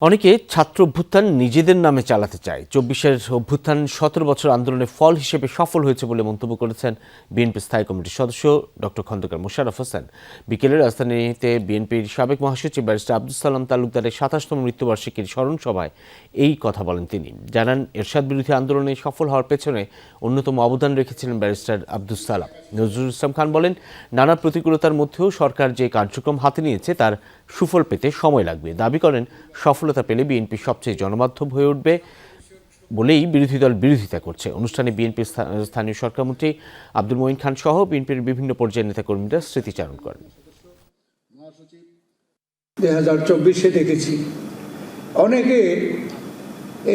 অনেকে ছাত্র অভ্যুত্থান নিজেদের নামে চালাতে চায়। ২৪-এর অভ্যুত্থান ১৭ বছর আন্দোলনের ফল হিসেবে সফল হয়েছে বলে মন্তব্য করেছেন বিএনপি স্থায়ী কমিটির সদস্য ডক্টর খন্দকার মোশাররফ হোসেন। বিকেলে রাজধানীতে বিএনপির সাবেক মহাসচিব ব্যারিস্টার আব্দুস সালাম তালুকদারের ২৭তম মৃত্যুবার্ষিকীর স্মরণ সভায় এই কথা বলেন তিনি। জানান, এরশাদ বিরোধী আন্দোলনে সফল হওয়ার পেছনে অন্যতম অবদান রেখেছিলেন ব্যারিস্টার আব্দুস সালাম। নজরুল ইসলাম খান বলেন, নানা প্রতিকূলতার মধ্যেও সরকার যে কার্যক্রম হাতে নিয়েছে তার সুফল পেতে সময় লাগবে। দাবি করেন, সফলতা পেলে বিএনপি সবচেয়ে জনমাধ্যম হয়ে উঠবে বলেই বিরোধী দল বিরোধিতা করছে। অনুষ্ঠানে বিএনপির স্থানীয় সরকারমন্ত্রী আব্দুল মঈন খান সহ বিএনপির বিভিন্ন পর্যায়ের নেতাকর্মীরা স্মৃতিচারণ করেন। 2024-এ দেখেছি অনেকে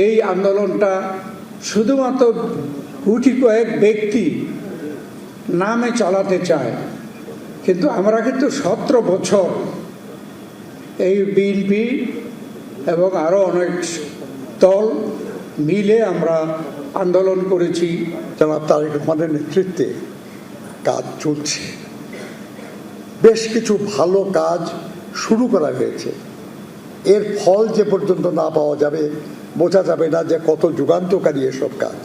এই আন্দোলনটা শুধুমাত্র গুটি কয়েক ব্যক্তি নামে চালাতে চায়, কিন্তু আমরা কিন্তু 17 বছর এই বিএনপি এবং আরও অনেক দল মিলে আমরা আন্দোলন করেছি। জনাব তারেক রহমানের নেতৃত্বে কাজ চলছে, বেশ কিছু ভালো কাজ শুরু করা হয়েছে। এর ফল যে পর্যন্ত না পাওয়া যাবে, বোঝা যাবে না যে কত যুগান্তকারী এসব কাজ।